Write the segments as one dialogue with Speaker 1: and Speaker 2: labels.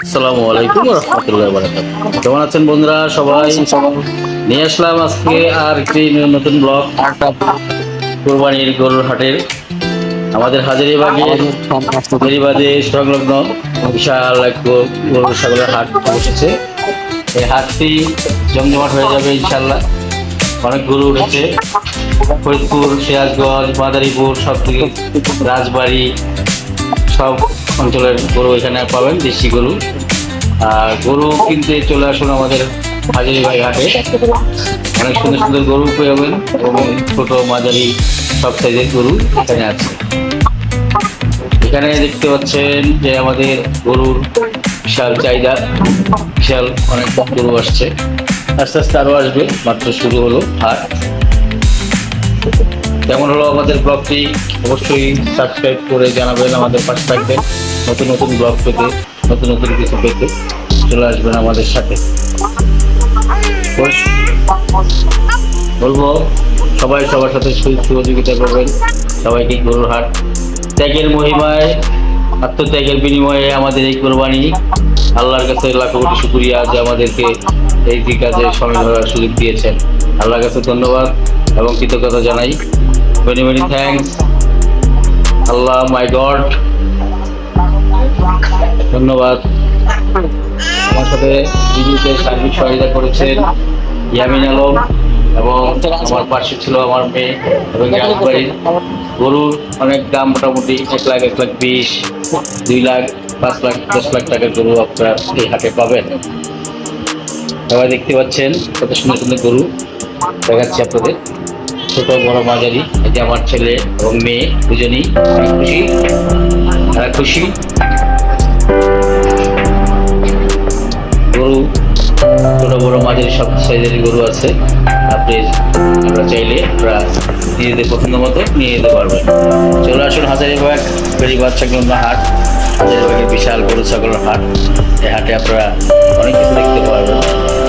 Speaker 1: আসসালামু আলাইকুম রহমতুল্লাহ বারাকাতুহু। কেমন আছেন বন্ধুরা সবাই? নিয়ে আসলাম আজকে আর একটি নতুন ব্লগ কোরবানির গরুর হাটের। আমাদের হাজারীবাগের বেরিবাদে সংলগ্ন বিশাল এক গরু ছাগলের হাট বসেছে। এই হাটটি জমজমাট হয়ে যাবে ইনশাল্লাহ। অনেক গরু উঠেছে, ফরিদপুর, সিরাজগঞ্জ, মাদারীপুর, সব থেকে রাজবাড়ি সব অঞ্চলের গরু এখানে পাবেন, দেশি গরু। আর গরু কিনতে চলে আসুন আমাদের হাজারীবাগ হাটে। অনেক সুন্দর সুন্দর গরু পাবেন এবং ছোট মাঝারি সব সাইজের গরু এখানে আছে। এখানে দেখতে পাচ্ছেন যে আমাদের গরুর বিশাল চাহিদা, বিশাল অনেক গরু আসছে, আস্তে আস্তে আরও আসবে, মাত্র শুরু হলো হাট। কেমন হলো আমাদের ব্লগটি অবশ্যই সাবস্ক্রাইব করে জানাবেন, আমাদের পাশে থাকবেন। নতুন নতুন ব্লগ পেতে, নতুন নতুন কিছু পেতে চলে আসবেন আমাদের সাথে। বলবো সবাই সবার সাথে সহযোগিতা করবেন। সবাইকে গরুর হাট, ত্যাগের মহিমায়, আত্মত্যাগের বিনিময়ে আমাদের এই কোরবানি। আল্লাহর কাছে লাখো কোটি শুকরিয়া যে আমাদেরকে এই কাজে সামিল হওয়ার সুযোগ দিয়েছেন। আল্লাহর কাছে ধন্যবাদ এবং কৃতজ্ঞতা জানাই। মেনি মেনি থ্যাংকস আল্লাহ, মাই গড। ধন্যবাদ। আমার সাথে ভিডিওতে সার্বিক সহায়তা করেছেন ইয়ামিন আলম, এবং আমার পাশে ছিল আমার মেয়ে এবং রাজবাড়ির। গরুর অনেক দাম, মোটামুটি 1 লাখ, 1,20,000, 2 লাখ, 5 লাখ, 10 লাখ টাকার গরু আপনারা এই হাটে পাবেন। সবাই দেখতে পাচ্ছেন কত সুন্দর সুন্দর গরু দেখাচ্ছি আপনাদের, ছোট বড় মাঝারি। এই যে আমার ছেলে এবং মেয়ে দুজনেই অনেক খুশি, তারা খুশি। গরু ছোট বড় মাঝারি সব সাইজের গরু আছে। আমরা চাইলে আপনারা নিজেদের পছন্দ মতো নিয়ে যেতে পারবেন। চলে আসুন হাজারীবাগ বেরিবাদ সংলগ্ন হাট, হাজারীবাগের বিশাল গরু ছাগলের হাট। এই হাটে আপনারা অনেক কিছু দেখতে পারবেন,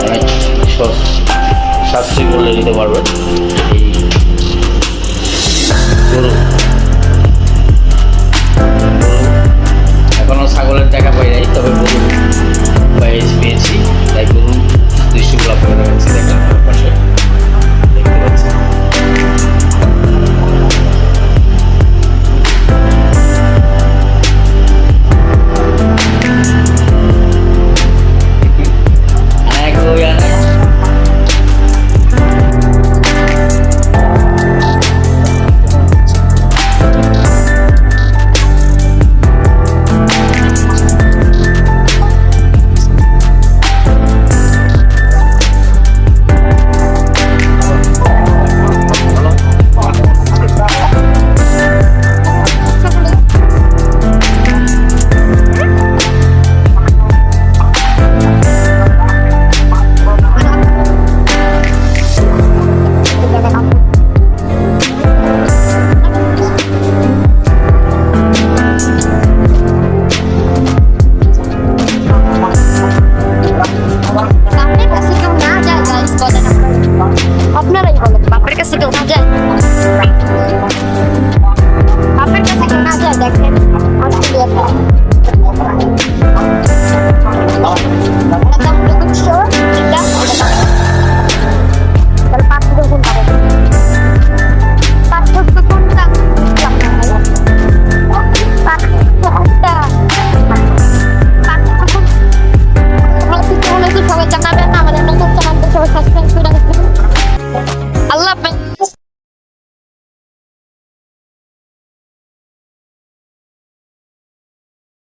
Speaker 1: অনেক সাশ্রয়ী মূল্যে নিতে পারবেন এই গরু। এখনো ছাগলের দেখা পাই নাই, তবে গরু